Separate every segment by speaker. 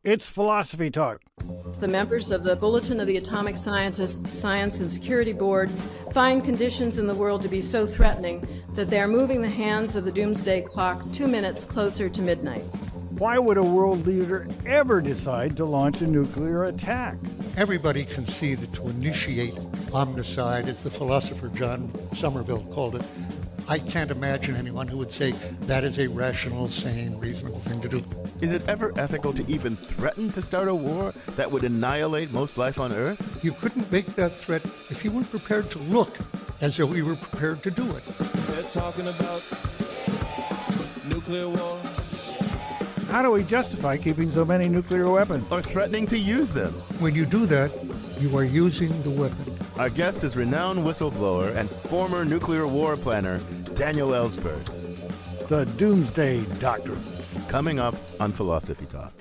Speaker 1: It's Philosophy Talk.
Speaker 2: The members of the Bulletin of the Atomic Scientists Science and Security Board find conditions in the world to be so threatening that they are moving the hands of the doomsday clock 2 minutes closer to midnight.
Speaker 1: Why would a world leader ever decide to launch a nuclear attack?
Speaker 3: Everybody can see that to initiate omnicide, as the philosopher John Somerville called it, I can't imagine anyone who would say that is a rational, sane, reasonable thing to do.
Speaker 4: Is it ever ethical to even threaten to start a war that would annihilate most life on Earth?
Speaker 3: You couldn't make that threat if you weren't prepared to look as though you were prepared to do it.
Speaker 5: They're talking about nuclear war.
Speaker 1: How do we justify keeping so many nuclear weapons?
Speaker 4: Or threatening to use them?
Speaker 3: When you do that, you are using the weapon.
Speaker 4: Our guest is renowned whistleblower and former nuclear war planner, Daniel Ellsberg.
Speaker 1: The Doomsday Doctrine.
Speaker 4: Coming up on Philosophy Talk.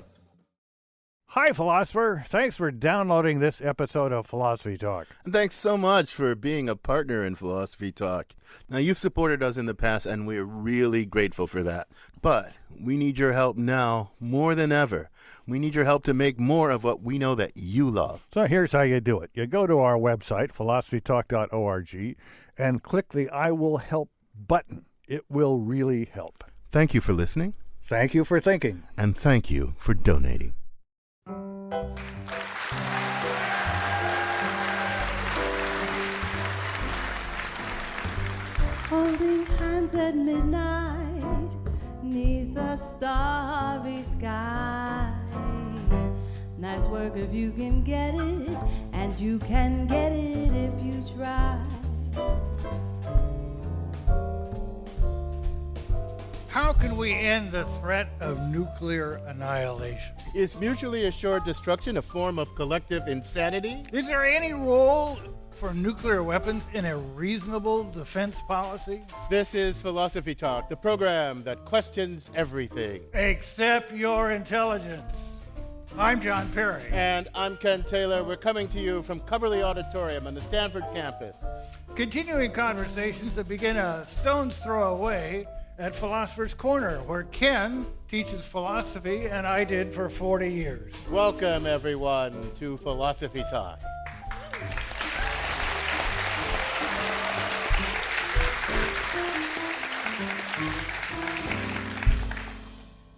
Speaker 1: Hi, philosopher. Thanks for downloading this episode of Philosophy Talk.
Speaker 4: And thanks so much for being a partner in Philosophy Talk. Now, you've supported us in the past, and we're really grateful for that. But we need your help now more than ever. We need your help to make more of what we know that you love.
Speaker 1: So here's how you do it. You go to our website, philosophytalk.org, and click the I Will Help button. It will really help.
Speaker 4: Thank you for listening.
Speaker 1: Thank you for thinking.
Speaker 4: And thank you for donating.
Speaker 6: Holding hands at midnight, 'neath the starry sky. Nice work if you can get it, and you can get it if you try.
Speaker 1: How can we end the threat of nuclear annihilation?
Speaker 4: Is mutually assured destruction a form of collective insanity?
Speaker 1: Is there any role for nuclear weapons in a reasonable defense policy?
Speaker 4: This is Philosophy Talk, the program that questions everything.
Speaker 1: Except your intelligence. I'm John Perry.
Speaker 4: And I'm Ken Taylor. We're coming to you from Coverly Auditorium on the Stanford campus.
Speaker 1: Continuing conversations that begin a stone's throw away at Philosopher's Corner, where Ken teaches philosophy and I did for 40 years.
Speaker 4: Welcome, everyone, to Philosophy Talk.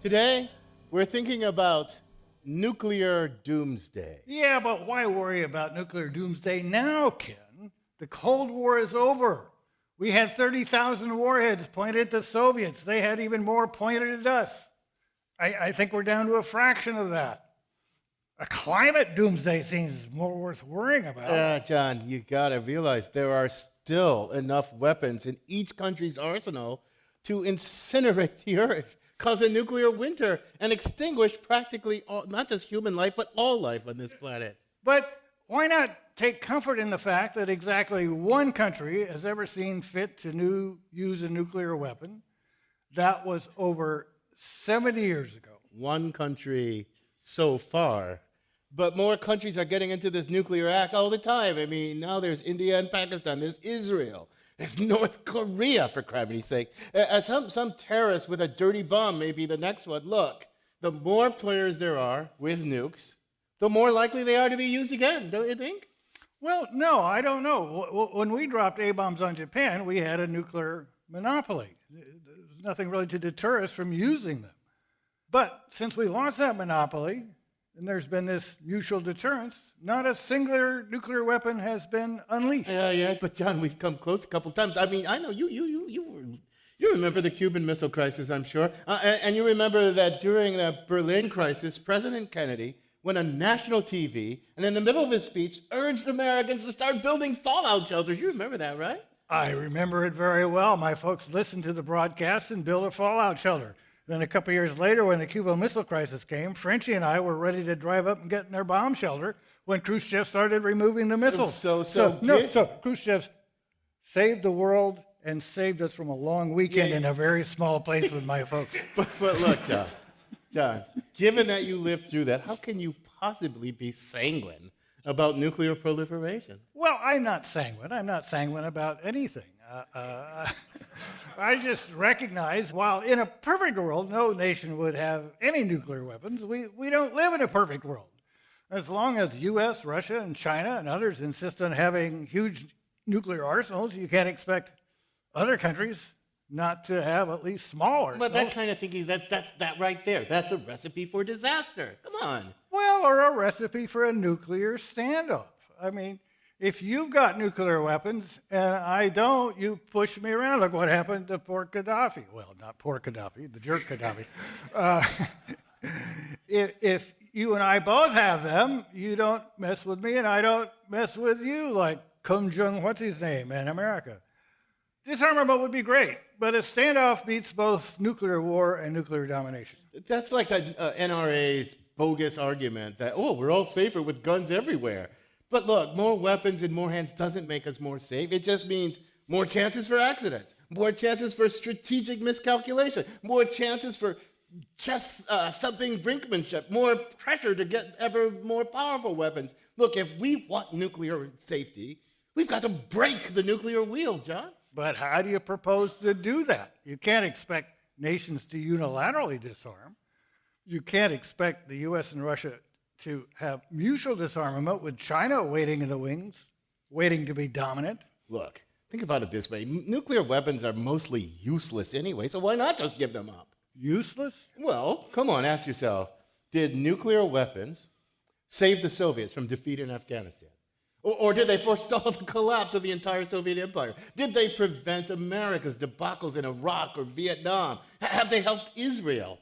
Speaker 4: Today, we're thinking about nuclear doomsday.
Speaker 1: Yeah, but why worry about nuclear doomsday now, Ken? The Cold War is over. We had 30,000 warheads pointed at the Soviets. They had even more pointed at us. I think we're down to a fraction of that. A climate doomsday seems more worth worrying about.
Speaker 4: John, you gotta realize there are still enough weapons in each country's arsenal to incinerate the Earth, cause a nuclear winter, and extinguish practically all, not just human life, but all life on this planet.
Speaker 1: But why not take comfort in the fact that exactly one country has ever seen fit to use a nuclear weapon? That was over 70 years ago.
Speaker 4: One country so far, but more countries are getting into this nuclear act all the time. I mean, now there's India and Pakistan, there's Israel, there's North Korea, for crime's sake. Some terrorist with a dirty bomb may be the next one. Look, the more players there are with nukes, the more likely they are to be used again, don't you think?
Speaker 1: Well, no, I don't know. When we dropped A-bombs on Japan, we had a nuclear monopoly. There's nothing really to deter us from using them. But since we lost that monopoly, and there's been this mutual deterrence, not a singular nuclear weapon has been unleashed.
Speaker 4: Yeah, but John, we've come close a couple times. I mean, I know you remember the Cuban Missile Crisis, I'm sure. And you remember that during the Berlin crisis, President Kennedy went on national TV and in the middle of his speech urged Americans to start building fallout shelters. You remember that, right?
Speaker 1: I remember it very well. My folks listened to the broadcast and built a fallout shelter. Then a couple years later, when the Cuban Missile Crisis came, Frenchie and I were ready to drive up and get in their bomb shelter when Khrushchev started removing the missiles.
Speaker 4: So
Speaker 1: Khrushchev saved the world and saved us from a long weekend in a very small place with my folks.
Speaker 4: But look, John, given that you lived through that, how can you possibly be sanguine about nuclear proliferation?
Speaker 1: Well, I'm not sanguine. I'm not sanguine about anything. I just recognize, while in a perfect world, no nation would have any nuclear weapons, we don't live in a perfect world. As long as U.S., Russia, and China and others insist on having huge nuclear arsenals, you can't expect other countries not to have at least small arsenals.
Speaker 4: But that kind of thinking, that's that right there. That's a recipe for disaster. Come on.
Speaker 1: Well, or a recipe for a nuclear standoff. I mean, if you've got nuclear weapons and I don't, you push me around. Look what happened to poor Gaddafi. Well, not poor Gaddafi, the jerk Gaddafi. If you and I both have them, you don't mess with me and I don't mess with you, like Kim Jong, what's his name, in America. Disarmament would be great, but a standoff beats both nuclear war and nuclear domination.
Speaker 4: That's like the NRA's bogus argument that, oh, we're all safer with guns everywhere. But look, more weapons in more hands doesn't make us more safe. It just means more chances for accidents, more chances for strategic miscalculation, more chances for chest-thumping brinkmanship, more pressure to get ever more powerful weapons. Look, if we want nuclear safety, we've got to break the nuclear wheel, John.
Speaker 1: But how do you propose to do that? You can't expect nations to unilaterally disarm. You can't expect the U.S. and Russia to have mutual disarmament with China waiting in the wings, waiting to be dominant.
Speaker 4: Look, think about it this way. Nuclear weapons are mostly useless anyway, so why not just give them up?
Speaker 1: Useless?
Speaker 4: Well, come on, ask yourself, did nuclear weapons save the Soviets from defeat in Afghanistan? Or did they forestall the collapse of the entire Soviet empire? Did they prevent America's debacles in Iraq or Vietnam? Have they helped Israel?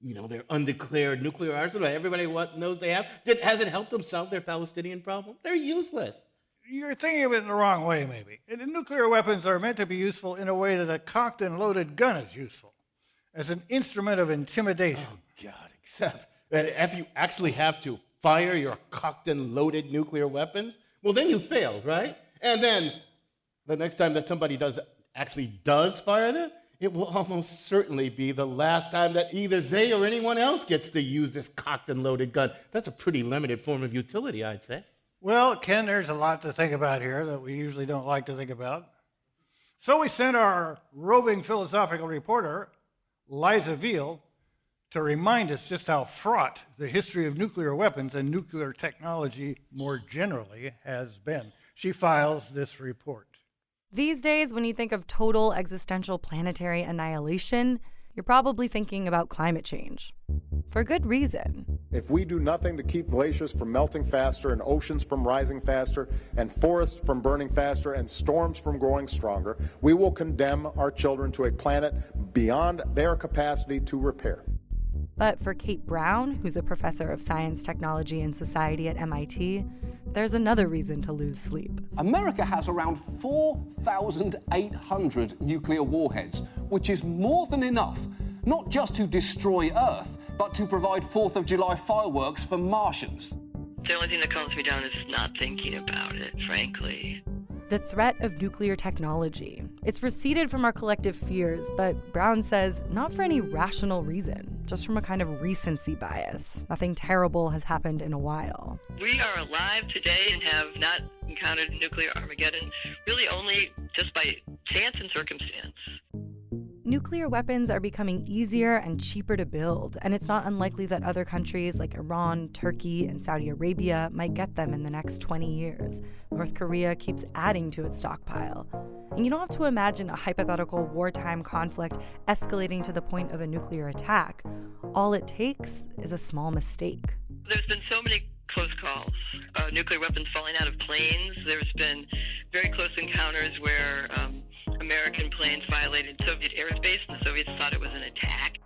Speaker 4: You know, their undeclared nuclear arsenal that everybody knows they have. Has it helped them solve their Palestinian problem? They're useless.
Speaker 1: You're thinking of it in the wrong way, maybe. And nuclear weapons are meant to be useful in a way that a cocked and loaded gun is useful, as an instrument of intimidation.
Speaker 4: Oh, God, except that if you actually have to fire your cocked and loaded nuclear weapons, well, then you failed, right? And then the next time that somebody does fire them, it will almost certainly be the last time that either they or anyone else gets to use this cocked and loaded gun. That's a pretty limited form of utility, I'd say.
Speaker 1: Well, Ken, there's a lot to think about here that we usually don't like to think about. So we sent our roving philosophical reporter, Liza Veal, to remind us just how fraught the history of nuclear weapons and nuclear technology more generally has been. She files this report.
Speaker 5: These days, when you think of total existential planetary annihilation, you're probably thinking about climate change. For good reason.
Speaker 7: If we do nothing to keep glaciers from melting faster and oceans from rising faster and forests from burning faster and storms from growing stronger, we will condemn our children to a planet beyond their capacity to repair.
Speaker 5: But for Kate Brown, who's a professor of science, technology, and society at MIT, there's another reason to lose sleep.
Speaker 8: America has around 4,800 nuclear warheads, which is more than enough, not just to destroy Earth, but to provide 4th of July fireworks for Martians.
Speaker 9: The only thing that calms me down is not thinking about it, frankly.
Speaker 5: The threat of nuclear technology. It's receded from our collective fears, but Brown says not for any rational reason, just from a kind of recency bias. Nothing terrible has happened in a while.
Speaker 9: We are alive today and have not encountered nuclear Armageddon really only just by chance and circumstance.
Speaker 5: Nuclear weapons are becoming easier and cheaper to build, and it's not unlikely that other countries like Iran, Turkey, and Saudi Arabia might get them in the next 20 years. North Korea keeps adding to its stockpile. And you don't have to imagine a hypothetical wartime conflict escalating to the point of a nuclear attack. All it takes is a small mistake.
Speaker 9: There's been so many close calls. Nuclear weapons falling out of planes. There's been very close encounters where American planes violated Soviet airspace, and the Soviets thought it was an attack.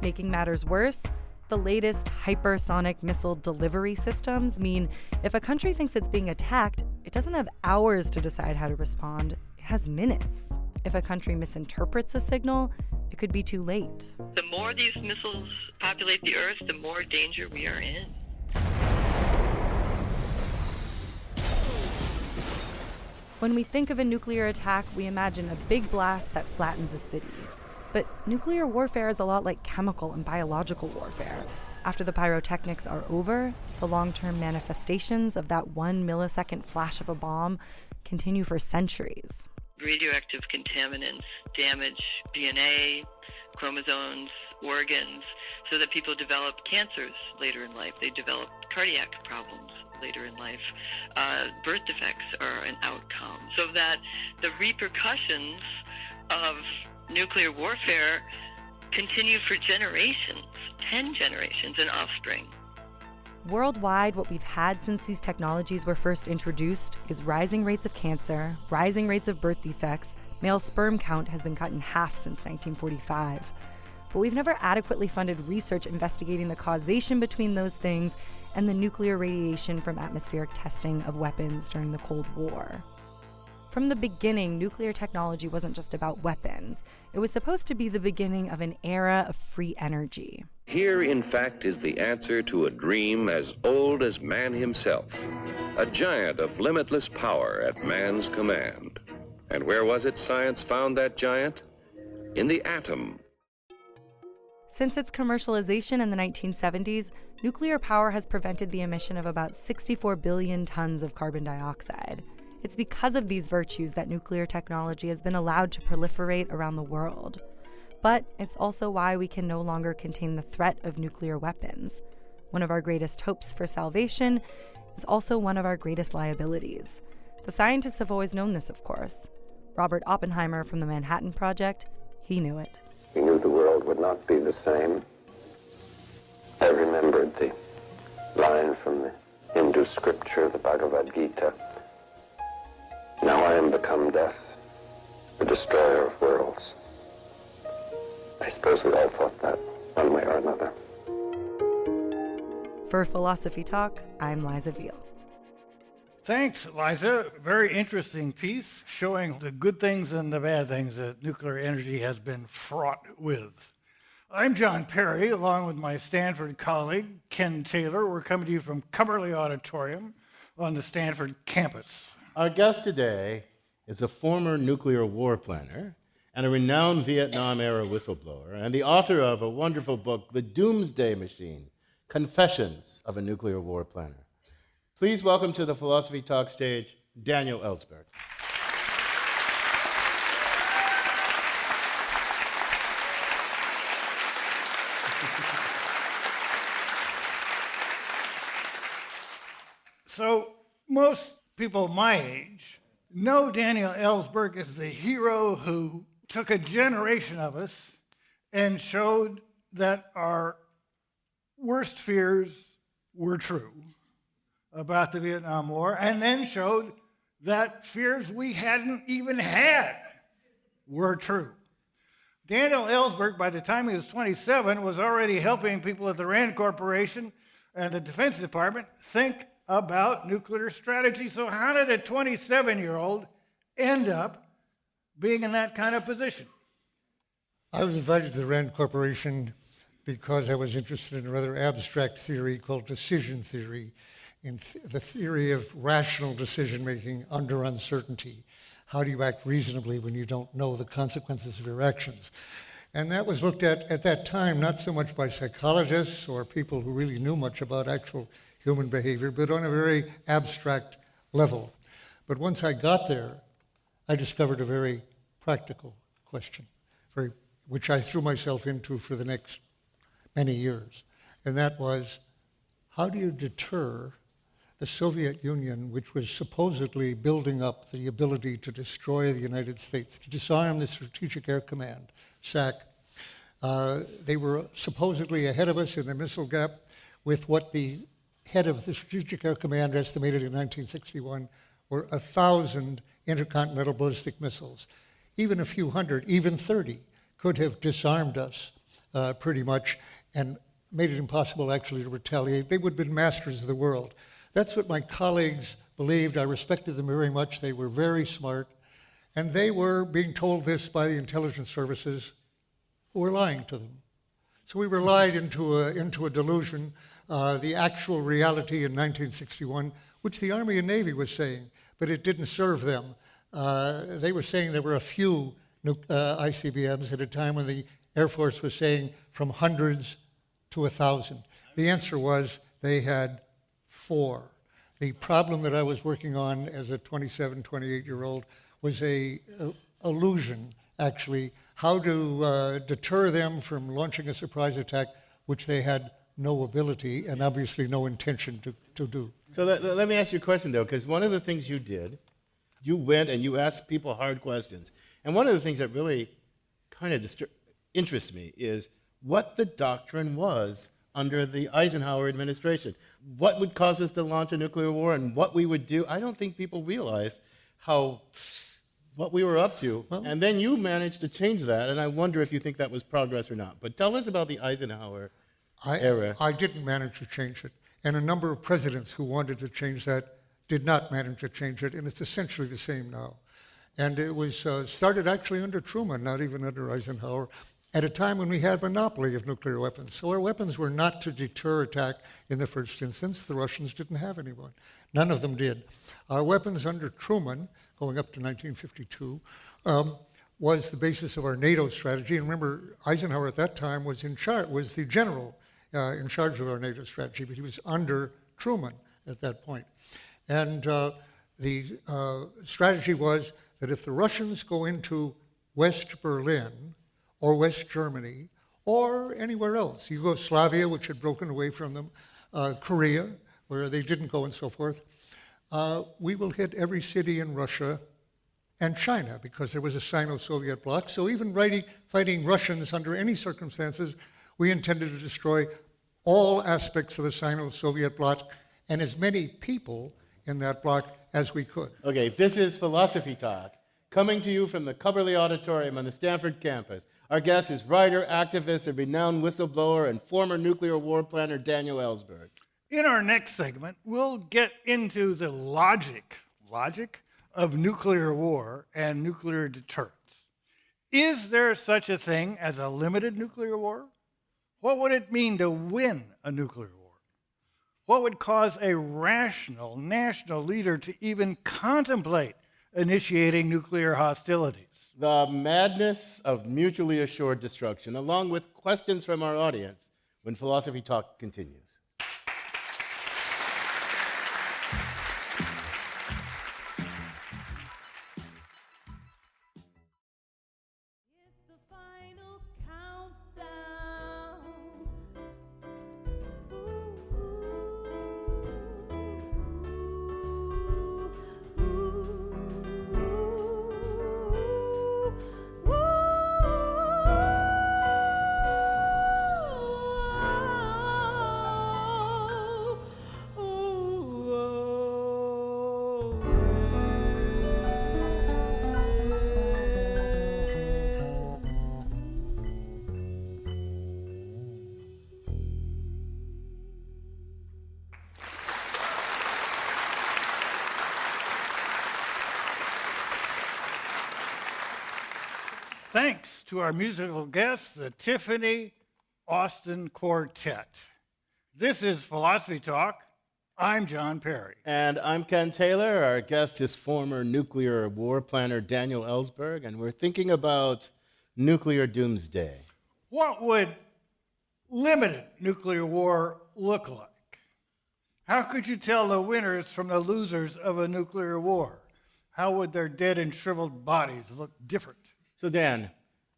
Speaker 5: Making matters worse, the latest hypersonic missile delivery systems mean if a country thinks it's being attacked, it doesn't have hours to decide how to respond. It has minutes. If a country misinterprets a signal, it could be too late.
Speaker 9: The more these missiles populate the Earth, the more danger we are in.
Speaker 5: When we think of a nuclear attack, we imagine a big blast that flattens a city. But nuclear warfare is a lot like chemical and biological warfare. After the pyrotechnics are over, the long-term manifestations of that 1 millisecond flash of a bomb continue for centuries.
Speaker 9: radioactive contaminants damage DNA, chromosomes, organs, so that people develop cancers later in life. They develop cardiac problems later in life. Birth defects are an outcome. So that the repercussions of nuclear warfare continue for generations, 10 generations and offspring.
Speaker 5: Worldwide, what we've had since these technologies were first introduced is rising rates of cancer, rising rates of birth defects. Male sperm count has been cut in half since 1945. But we've never adequately funded research investigating the causation between those things and the nuclear radiation from atmospheric testing of weapons during the Cold War. From the beginning, nuclear technology wasn't just about weapons. It was supposed to be the beginning of an era of free energy.
Speaker 10: Here, in fact, is the answer to a dream as old as man himself, a giant of limitless power at man's command. And where was it science found that giant? In the atom.
Speaker 5: Since its commercialization in the 1970s, nuclear power has prevented the emission of about 64 billion tons of carbon dioxide. It's because of these virtues that nuclear technology has been allowed to proliferate around the world. But it's also why we can no longer contain the threat of nuclear weapons. One of our greatest hopes for salvation is also one of our greatest liabilities. The scientists have always known this, of course. Robert Oppenheimer from the Manhattan Project, he knew it.
Speaker 11: We knew the world would not be the same. I remembered the line from the Hindu scripture, the Bhagavad Gita. Now I am become death, the destroyer of worlds. I suppose we all thought that, one way or another.
Speaker 5: For Philosophy Talk, I'm Liza Veal.
Speaker 1: Thanks, Liza. Very interesting piece showing the good things and the bad things that nuclear energy has been fraught with. I'm John Perry, along with my Stanford colleague, Ken Taylor. We're coming to you from Cumberly Auditorium on the Stanford campus.
Speaker 4: Our guest today is a former nuclear war planner and a renowned Vietnam-era whistleblower, and the author of a wonderful book, The Doomsday Machine, Confessions of a Nuclear War Planner. Please welcome to the Philosophy Talk stage, Daniel Ellsberg.
Speaker 1: So most people my age know Daniel Ellsberg as the hero who took a generation of us and showed that our worst fears were true about the Vietnam War, and then showed that fears we hadn't even had were true. Daniel Ellsberg, by the time he was 27, was already helping people at the Rand Corporation and the Defense Department think about nuclear strategy. So how did a 27-year-old end up being in that kind of position?
Speaker 3: I was invited to the Rand Corporation because I was interested in a rather abstract theory called decision theory, in the theory of rational decision-making under uncertainty. How do you act reasonably when you don't know the consequences of your actions? And that was looked at that time, not so much by psychologists or people who really knew much about actual human behavior, but on a very abstract level. But once I got there, I discovered a very practical question, which I threw myself into for the next many years. And that was, how do you deter the Soviet Union, which was supposedly building up the ability to destroy the United States, to disarm the Strategic Air Command, SAC? They were supposedly ahead of us in the missile gap with what the head of the Strategic Air Command estimated in 1961 were 1,000 intercontinental ballistic missiles. Even a few hundred, even 30, could have disarmed us pretty much and made it impossible actually to retaliate. They would have been masters of the world. That's what my colleagues believed. I respected them very much. They were very smart. And they were being told this by the intelligence services who were lying to them. So we were lied into a delusion. The actual reality in 1961, which the Army and Navy was saying, but it didn't serve them. They were saying there were a few ICBMs at a time when the Air Force was saying from hundreds to 1,000. The answer was they had 4. The problem that I was working on as a 27, 28-year-old was a illusion, actually, how to deter them from launching a surprise attack, which they had no ability and obviously no intention to do.
Speaker 4: So let me ask you a question, though, because one of the things you did, you went and you asked people hard questions. And one of the things that really kind of interests me is what the doctrine was under the Eisenhower administration. What would cause us to launch a nuclear war and what we would do. I don't think people realized what we were up to. Well, and then you managed to change that, and I wonder if you think that was progress or not. But tell us about the Eisenhower era.
Speaker 3: I didn't manage to change it. And a number of presidents who wanted to change that did not manage to change it, and it's essentially the same now. And it was started actually under Truman, not even under Eisenhower, at a time when we had monopoly of nuclear weapons. So our weapons were not to deter attack in the first instance. The Russians didn't have anyone. None of them did. Our weapons under Truman, going up to 1952, was the basis of our NATO strategy. And remember, Eisenhower at that time was the general in charge of our NATO strategy, but he was under Truman at that point. And the strategy was that if the Russians go into West Berlin or West Germany or anywhere else, Yugoslavia, which had broken away from them, Korea, where they didn't go and so forth, we will hit every city in Russia and China, because there was a Sino-Soviet bloc. So even fighting Russians under any circumstances, we intended to destroy all aspects of the Sino-Soviet bloc and as many people in that bloc as we could.
Speaker 4: Okay, this is Philosophy Talk, coming to you from the Coverly Auditorium on the Stanford campus. Our guest is writer, activist, and renowned whistleblower and former nuclear war planner Daniel Ellsberg.
Speaker 1: In our next segment, we'll get into the logic of nuclear war and nuclear deterrence. Is there such a thing as a limited nuclear war? What would it mean to win a nuclear war? What would cause a rational national leader to even contemplate initiating nuclear hostilities?
Speaker 4: The madness of mutually assured destruction, along with questions from our audience, when Philosophy Talk continues.
Speaker 6: It's the final countdown.
Speaker 1: Thanks to our musical guests, the Tiffany Austin Quartet. This is Philosophy Talk. I'm John Perry.
Speaker 4: And I'm Ken Taylor. Our guest is former nuclear war planner Daniel Ellsberg, and we're thinking about nuclear doomsday.
Speaker 1: What would limited nuclear war look like? How could you tell the winners from the losers of a nuclear war? How would their dead and shriveled bodies look different?
Speaker 4: So, Dan,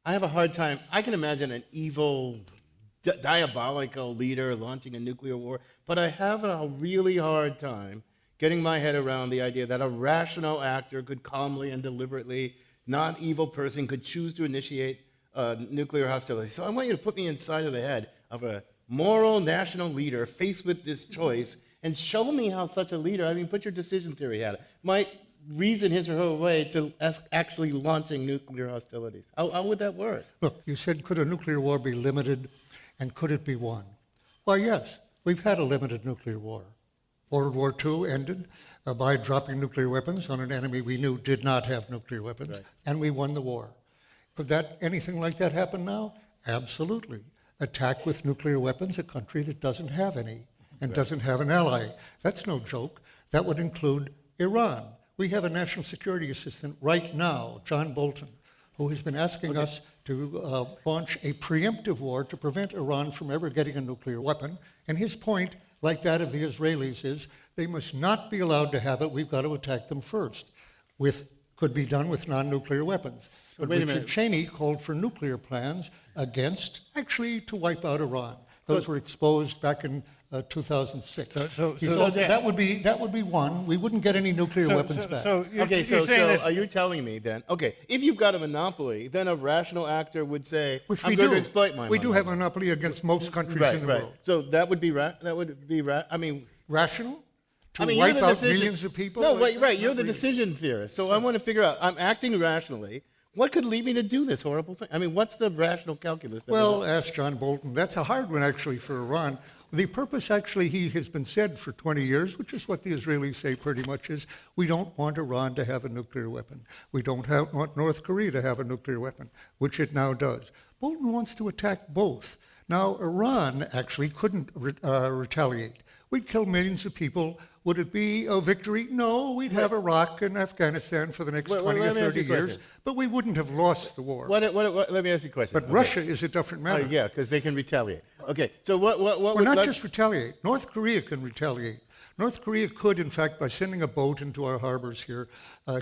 Speaker 4: I have a hard time. I can imagine an evil, diabolical leader launching a nuclear war, but I have a really hard time getting my head around the idea that a rational actor could calmly and deliberately, not evil person, could choose to initiate nuclear hostility. So I want you to put me inside of the head of a moral national leader faced with this choice and show me how such a leader, put your decision theory at it, might reason his or her way to actually launching nuclear hostilities. How would that work?
Speaker 3: Look, you said, could a nuclear war be limited and could it be won? Well, yes, we've had a limited nuclear war. World War II ended by dropping nuclear weapons on an enemy we knew did not have nuclear weapons, right, and we won the war. Could anything like that happen now? Absolutely. Attack with nuclear weapons a country that doesn't have any and right, doesn't have an ally. That's no joke. That would include Iran. We have a national security assistant right now, John Bolton, who has been asking us to launch a preemptive war to prevent Iran from ever getting a nuclear weapon. And his point, like that of the Israelis, is they must not be allowed to have it. We've got to attack them first. Could could be done with non-nuclear weapons. But
Speaker 4: wait a
Speaker 3: Richard
Speaker 4: minute.
Speaker 3: Cheney called for nuclear plans actually to wipe out Iran. Those were exposed back in 2006. He thought that would be one. We wouldn't get any nuclear weapons back.
Speaker 4: Are you telling me then, okay, if you've got a monopoly, then a rational actor would say,
Speaker 3: Which
Speaker 4: I'm
Speaker 3: we
Speaker 4: going
Speaker 3: do.
Speaker 4: to exploit my
Speaker 3: We do
Speaker 4: monopoly.
Speaker 3: have a monopoly against most countries in the world.
Speaker 4: So that would be
Speaker 3: Rational? To
Speaker 4: you're
Speaker 3: wipe
Speaker 4: the
Speaker 3: out
Speaker 4: decision-
Speaker 3: millions of people?
Speaker 4: No,
Speaker 3: Like,
Speaker 4: right. You're
Speaker 3: not
Speaker 4: the
Speaker 3: really.
Speaker 4: decision theorist. So I want to figure out, I'm acting rationally. What could lead me to do this horrible thing? I mean, what's the rational calculus?
Speaker 3: Well, ask John Bolton. That's a hard one, actually, for Iran. The purpose, actually, he has been said for 20 years, which is what the Israelis say pretty much, is we don't want Iran to have a nuclear weapon. We don't want North Korea to have a nuclear weapon, which it now does. Bolton wants to attack both. Now, Iran actually couldn't retaliate. We'd kill millions of people. Would it be a victory? No, we'd have Iraq and Afghanistan for the next 20 or 30 years, but we wouldn't have lost the war.
Speaker 4: Let me ask you a question.
Speaker 3: But Russia is a different matter.
Speaker 4: Yeah, because they can retaliate. Okay, so what
Speaker 3: Well,
Speaker 4: would
Speaker 3: not just retaliate. North Korea can retaliate. North Korea could, in fact, by sending a boat into our harbors here,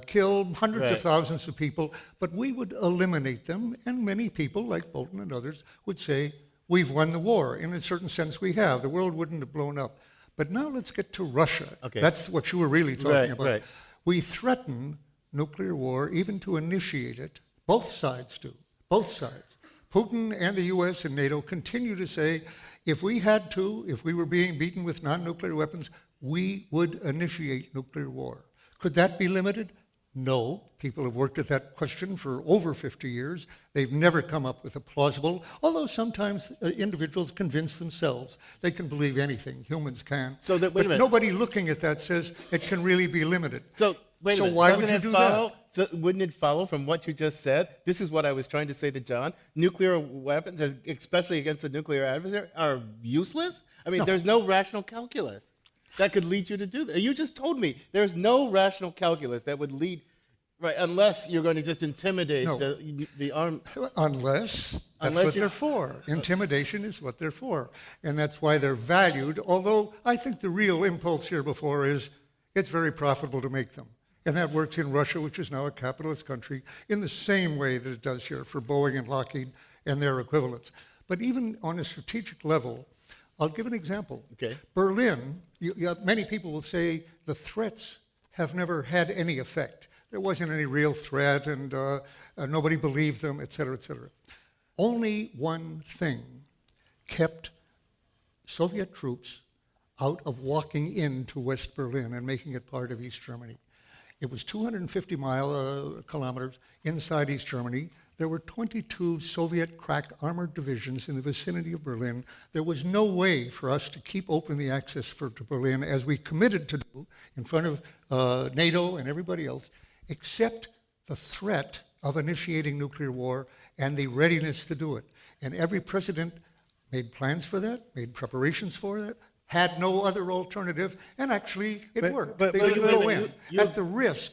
Speaker 3: kill hundreds of thousands of people, but we would eliminate them, and many people, like Bolton and others, would say, we've won the war. In a certain sense, we have. The world wouldn't have blown up. But now let's get to Russia.
Speaker 4: Okay.
Speaker 3: That's what you were really talking about.
Speaker 4: Right.
Speaker 3: We threaten nuclear war, even to initiate it. Both sides do. Both sides. Putin and the U.S. and NATO continue to say, if we had to, if we were being beaten with non-nuclear weapons, we would initiate nuclear war. Could that be limited? No. People have worked at that question for over 50 years. They've never come up with a plausible, although sometimes individuals convince themselves they can believe anything. Humans can.
Speaker 4: Wait a minute.
Speaker 3: Nobody looking at that says it can really be limited.
Speaker 4: So wait a minute.
Speaker 3: Why
Speaker 4: Doesn't
Speaker 3: would you
Speaker 4: it
Speaker 3: do
Speaker 4: follow, So wouldn't it follow from what you just said? This is what I was trying to say to John. Nuclear weapons, especially against a nuclear adversary, are useless? I mean, there's no rational calculus that could lead you to do that. You just told me there's no rational calculus that would lead, right, unless you're going to just intimidate the armed.
Speaker 3: Unless that's what they're for. Intimidation is what they're for. And that's why they're valued, although I think the real impulse here before is it's very profitable to make them. And that works in Russia, which is now a capitalist country, in the same way that it does here for Boeing and Lockheed and their equivalents. But even on a strategic level, I'll give an example.
Speaker 4: Okay.
Speaker 3: Berlin, many people will say the threats have never had any effect. There wasn't any real threat, and nobody believed them, et cetera, et cetera. Only one thing kept Soviet troops out of walking into West Berlin and making it part of East Germany. It was 250 kilometers inside East Germany. There were 22 Soviet crack armored divisions in the vicinity of Berlin. There was no way for us to keep open the access to Berlin, as we committed to do in front of NATO and everybody else, except the threat of initiating nuclear war and the readiness to do it. And every president made plans for that, made preparations for that, had no other alternative, and actually it worked. They didn't go in at the risk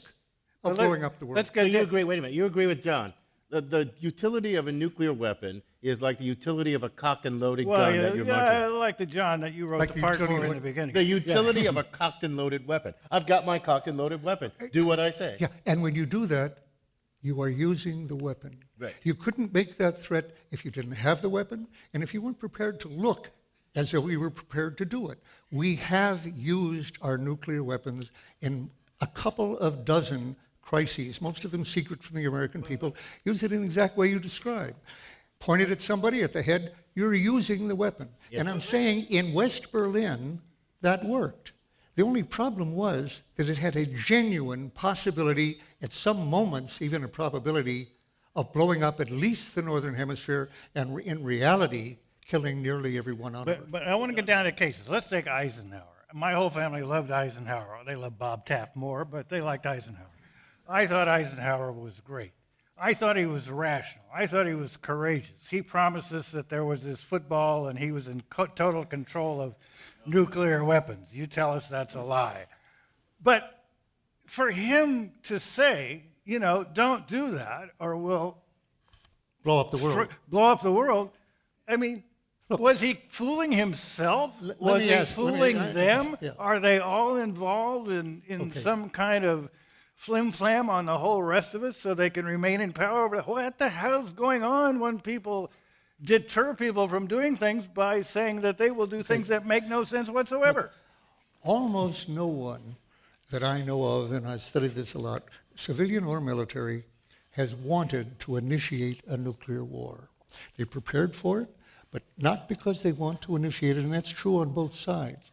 Speaker 3: of blowing up the world.
Speaker 4: So you agree, wait a minute, you agree with John. The utility of a nuclear weapon is like the utility of a cocked and loaded gun that you're
Speaker 1: I
Speaker 4: mounting.
Speaker 1: like the John that you wrote
Speaker 3: Like
Speaker 1: the
Speaker 3: the
Speaker 1: part for
Speaker 3: utility
Speaker 1: in
Speaker 3: of-
Speaker 1: the beginning.
Speaker 4: The utility of a cocked and loaded weapon. I've got my cocked and loaded weapon. Do what I say.
Speaker 3: Yeah, and when you do that, you are using the weapon.
Speaker 4: Right.
Speaker 3: You couldn't make that threat if you didn't have the weapon, and if you weren't prepared to look as if we were prepared to do it. We have used our nuclear weapons in a couple of dozen crises, most of them secret from the American people. Use it in the exact way you described. Pointed at somebody at the head, you're using the weapon.
Speaker 4: Yes.
Speaker 3: And I'm saying in West Berlin, that worked. The only problem was that it had a genuine possibility, at some moments, even a probability, of blowing up at least the Northern Hemisphere, and in reality, killing nearly everyone on Earth.
Speaker 1: But I want to get down to cases. Let's take Eisenhower. My whole family loved Eisenhower. They loved Bob Taft more, but they liked Eisenhower. I thought Eisenhower was great. I thought he was rational. I thought he was courageous. He promised us that there was this football and he was in total control of nuclear weapons. You tell us that's a lie. But for him to say, don't do that or we'll
Speaker 3: Blow up the world.
Speaker 1: blow up the world, I mean, was he fooling himself? Was he fooling them?
Speaker 3: Yeah.
Speaker 1: Are they all involved in some kind of flim-flam on the whole rest of us so they can remain in power. What the hell's going on when people deter people from doing things by saying that they will do things that make no sense whatsoever?
Speaker 3: Almost no one that I know of, and I've studied this a lot, civilian or military, has wanted to initiate a nuclear war. They prepared for it, but not because they want to initiate it, and that's true on both sides.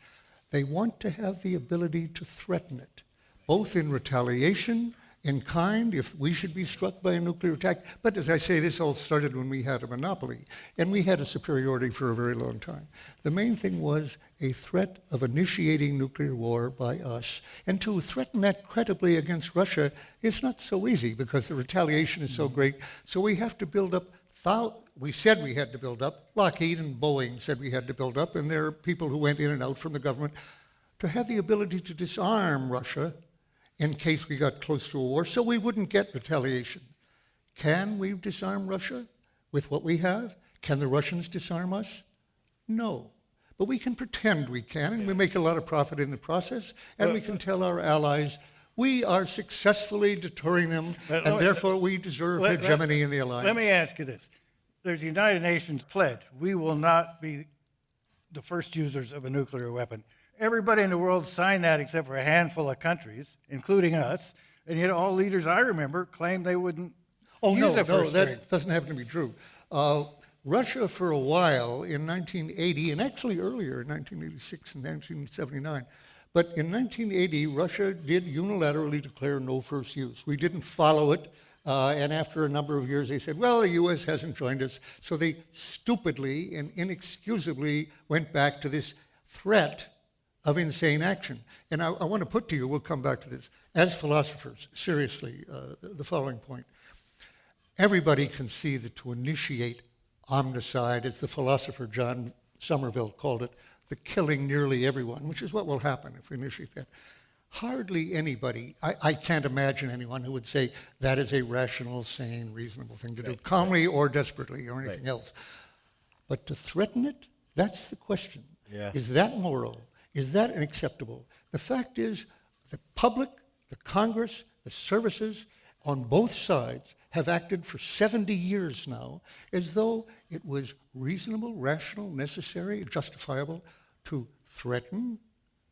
Speaker 3: They want to have the ability to threaten it, both in retaliation, in kind, if we should be struck by a nuclear attack. But as I say, this all started when we had a monopoly, and we had a superiority for a very long time. The main thing was a threat of initiating nuclear war by us. And to threaten that credibly against Russia is not so easy because the retaliation is so great. So we have to build up, we said we had to build up, Lockheed and Boeing said we had to build up, and there are people who went in and out from the government to have the ability to disarm Russia in case we got close to a war, so we wouldn't get retaliation. Can we disarm Russia with what we have? Can the Russians disarm us? No. But we can pretend we can, and we make a lot of profit in the process, and we can tell our allies we are successfully deterring them, and therefore we deserve hegemony in the alliance.
Speaker 1: Let me ask you this. There's a United Nations pledge. We will not be the first users of a nuclear weapon. Everybody in the world signed that except for a handful of countries, including us, and yet all leaders I remember claimed they wouldn't use it first.
Speaker 3: No, that doesn't happen to be true. Russia, for a while in 1980, and actually earlier in 1986 and 1979, but in 1980, Russia did unilaterally declare no first use. We didn't follow it, and after a number of years, they said, well, the U.S. hasn't joined us, so they stupidly and inexcusably went back to this threat of insane action. And I want to put to you, we'll come back to this, as philosophers, seriously, the following point. Everybody can see that to initiate omnicide, as the philosopher John Somerville called it, the killing nearly everyone, which is what will happen if we initiate that. Hardly anybody, I can't imagine anyone who would say that is a rational, sane, reasonable thing to do, calmly or desperately or anything else. But to threaten it, that's the question.
Speaker 4: Yeah.
Speaker 3: Is that moral? Is that acceptable? The fact is, the public, the Congress, the services on both sides have acted for 70 years now as though it was reasonable, rational, necessary, justifiable to threaten,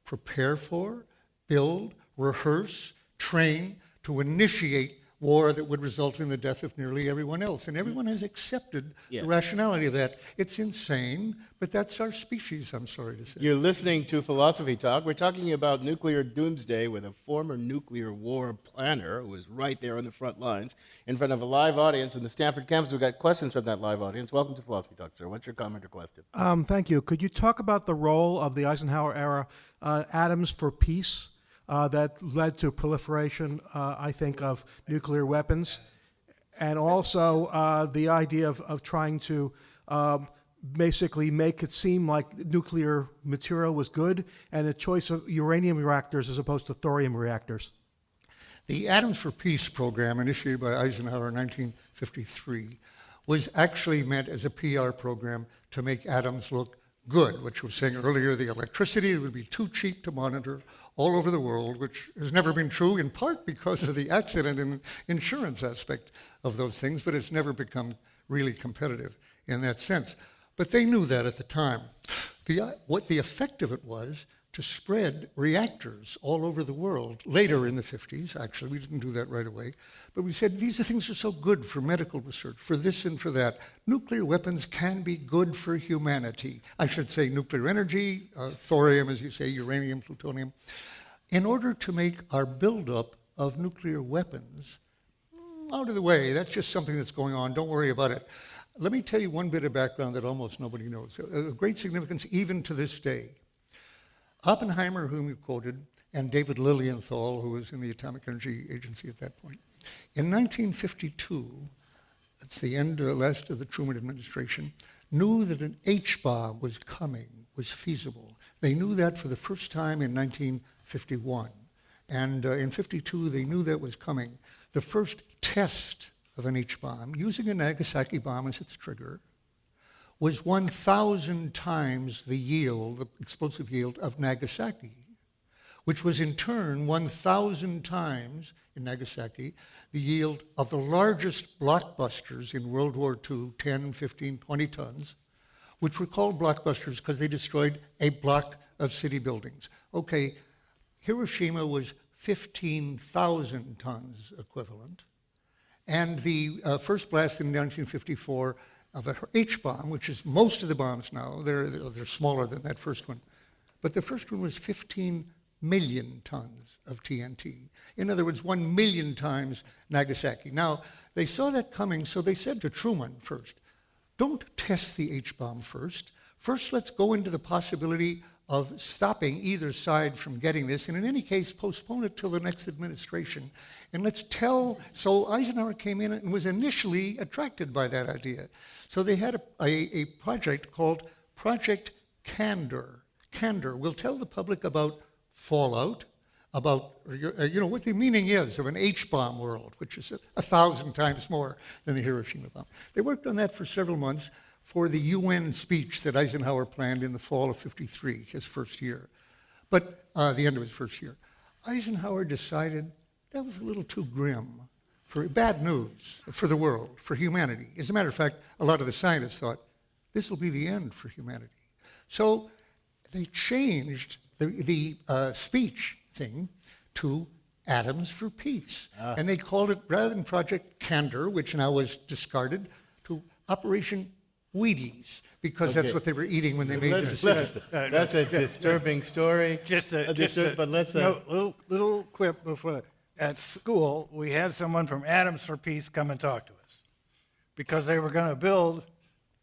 Speaker 3: prepare for, build, rehearse, train, to initiate war that would result in the death of nearly everyone else. And everyone has accepted the rationality of that. It's insane, but that's our species, I'm sorry to say.
Speaker 4: You're listening to Philosophy Talk. We're talking about nuclear doomsday with a former nuclear war planner who was right there on the front lines in front of a live audience in the Stanford campus. We've got questions from that live audience. Welcome to Philosophy Talk, sir. What's your comment or question?
Speaker 12: Thank you. Could you talk about the role of the Eisenhower era atoms for peace? That led to proliferation, I think, of nuclear weapons, and also the idea of trying to basically make it seem like nuclear material was good, and a choice of uranium reactors as opposed to thorium reactors.
Speaker 3: The Atoms for Peace program, initiated by Eisenhower in 1953, was actually meant as a PR program to make atoms look good, which was saying earlier the electricity would be too cheap to monitor all over the world, which has never been true, in part because of the accident and insurance aspect of those things, but it's never become really competitive in that sense. But they knew that at the time. What the effect of it was to spread reactors all over the world. Later in the 50s, actually, we didn't do that right away, but we said these things are so good for medical research, for this and for that. Nuclear weapons can be good for humanity. I should say nuclear energy, thorium, as you say, uranium, plutonium. In order to make our buildup of nuclear weapons out of the way, that's just something that's going on, don't worry about it. Let me tell you one bit of background that almost nobody knows, of great significance even to this day. Oppenheimer, whom you quoted, and David Lilienthal, who was in the Atomic Energy Agency at that point. In 1952, that's the last of the Truman administration, knew that an H-bomb was coming, was feasible. They knew that for the first time in 1951. And in 52, they knew that was coming. The first test of an H-bomb, using a Nagasaki bomb as its trigger, was 1,000 times the yield, the explosive yield of Nagasaki, which was in turn 1,000 times in Nagasaki the yield of the largest blockbusters in World War II, 10, 15, 20 tons, which were called blockbusters because they destroyed a block of city buildings. Okay, Hiroshima was 15,000 tons equivalent, and the first blast in 1954 of a H-bomb, which is most of the bombs now, they're smaller than that first one, but the first one was 15 million tons of TNT. In other words, 1 million times Nagasaki. Now, they saw that coming, so they said to Truman first, don't test the H-bomb first. First, let's go into the possibility of stopping either side from getting this, and in any case, postpone it till the next administration. And let's tell, so Eisenhower came in and was initially attracted by that idea. So they had a project called Project Candor. Candor will tell the public about fallout, about, what the meaning is of an H-bomb world, which is 1,000 times more than the Hiroshima bomb. They worked on that for several months for the UN speech that Eisenhower planned in the fall of '53, his first year, but the end of his first year. Eisenhower decided that was a little too grim, for bad news for the world, for humanity. As a matter of fact, a lot of the scientists thought this will be the end for humanity. So they changed the speech thing to Atoms for Peace. And they called it, rather than Project Candor, which now was discarded, to Operation Wheaties, because that's what they were eating when they made this.
Speaker 4: That's a disturbing story. But let's
Speaker 1: little quip before that. At school, we had someone from Atoms for Peace come and talk to us because they were going to build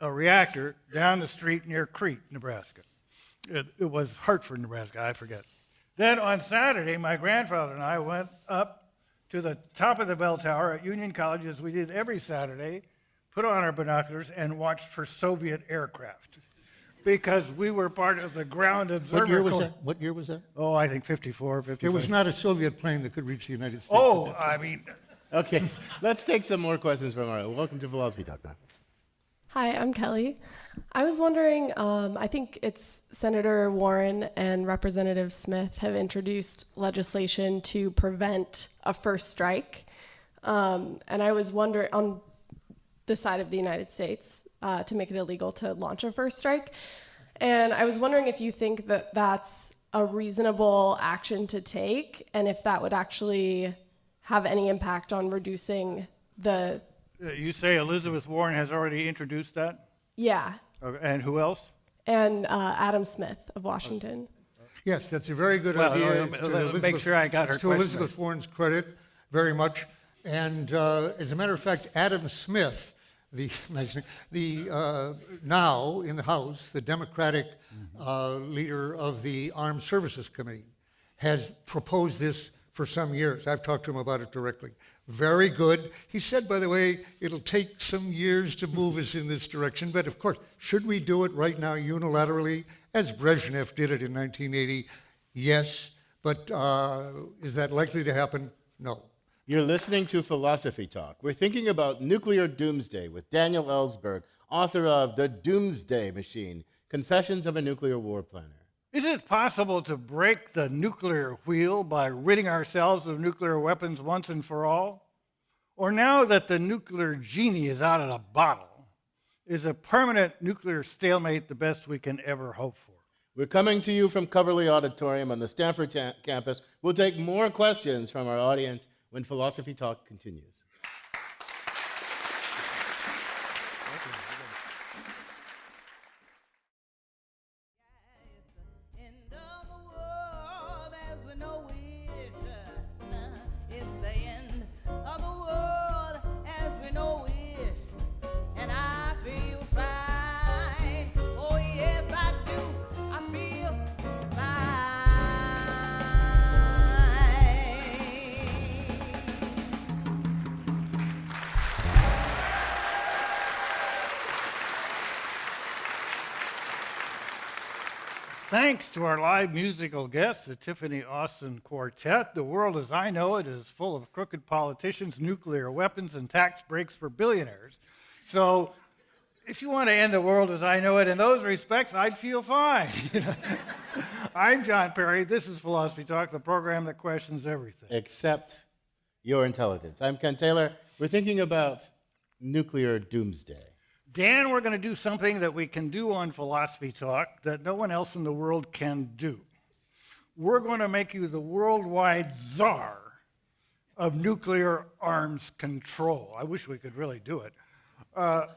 Speaker 1: a reactor down the street near Crete, Nebraska. It was Hartford, Nebraska, I forget. Then on Saturday, my grandfather and I went up to the top of the bell tower at Union College, as we did every Saturday, put on our binoculars and watched for Soviet aircraft because we were part of the ground observer.
Speaker 3: What year was that?
Speaker 1: Oh, I think 54, 55.
Speaker 3: There was not a Soviet plane that could reach the United States.
Speaker 1: Oh, I mean.
Speaker 4: Okay, let's take some more questions from our. Welcome to Philosophy Talk now.
Speaker 13: Hi, I'm Kelly. I was wondering, I think it's Senator Warren and Representative Smith have introduced legislation to prevent a first strike. And I was wondering, on the side of the United States, to make it illegal to launch a first strike. And I was wondering if you think that that's a reasonable action to take, and if that would actually have any impact on reducing the...
Speaker 1: You say Elizabeth Warren has already introduced that?
Speaker 13: Yeah.
Speaker 1: Okay, and who else?
Speaker 13: And Adam Smith of Washington.
Speaker 3: Yes, that's a very good idea.
Speaker 1: Make sure I got her
Speaker 3: to Elizabeth Warren's credit, very much. And as a matter of fact, Adam Smith, now in the House, the Democratic leader of the Armed Services Committee, has proposed this for some years. I've talked to him about it directly. Very good. He said, by the way, it'll take some years to move us in this direction, but of course, should we do it right now unilaterally, as Brezhnev did it in 1980? Yes, but is that likely to happen? No.
Speaker 4: You're listening to Philosophy Talk. We're thinking about nuclear doomsday with Daniel Ellsberg, author of The Doomsday Machine, Confessions of a Nuclear War Planner.
Speaker 1: Is it possible to break the nuclear wheel by ridding ourselves of nuclear weapons once and for all? Or now that the nuclear genie is out of the bottle, is a permanent nuclear stalemate the best we can ever hope for?
Speaker 4: We're coming to you from Coverly Auditorium on the Stanford campus. We'll take more questions from our audience when Philosophy Talk continues.
Speaker 1: Thanks to our live musical guests, the Tiffany Austin Quartet, the world as I know it is full of crooked politicians, nuclear weapons, and tax breaks for billionaires. So if you want to end the world as I know it in those respects, I'd feel fine. I'm John Perry. This is Philosophy Talk, the program that questions everything.
Speaker 4: Except your intelligence. I'm Ken Taylor. We're thinking about nuclear doomsday.
Speaker 1: Dan, we're going to do something that we can do on Philosophy Talk that no one else in the world can do. We're going to make you the worldwide czar of nuclear arms control. I wish we could really do it.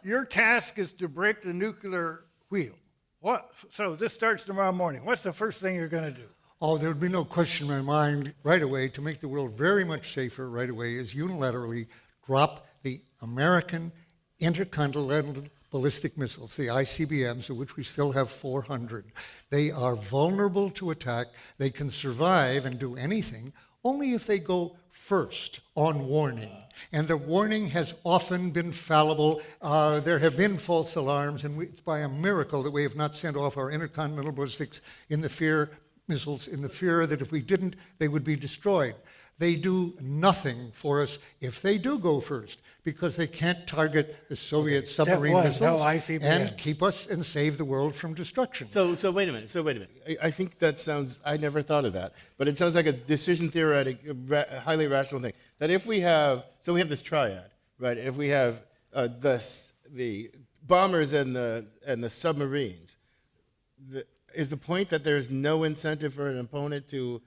Speaker 1: Your task is to break the nuclear wheel. What? So this starts tomorrow morning. What's the first thing you're going to do?
Speaker 3: Oh, there would be no question in my mind right away to make the world very much safer right away is unilaterally drop the American intercontinental ballistic missiles, the ICBMs, of which we still have 400. They are vulnerable to attack. They can survive and do anything only if they go first on warning. And the warning has often been fallible. There have been false alarms, and it's by a miracle that we have not sent off our intercontinental ballistics missiles in the fear that if we didn't, they would be destroyed. They do nothing for us if they do go first, because they can't target the Soviet submarine missiles and keep us and save the world from destruction.
Speaker 4: So wait a minute. I think that sounds, I never thought of that, but it sounds like a decision theoretic, highly rational thing. That if we have, so we have this triad, right? If we have the bombers and the submarines, is the point that there's no incentive for an opponent to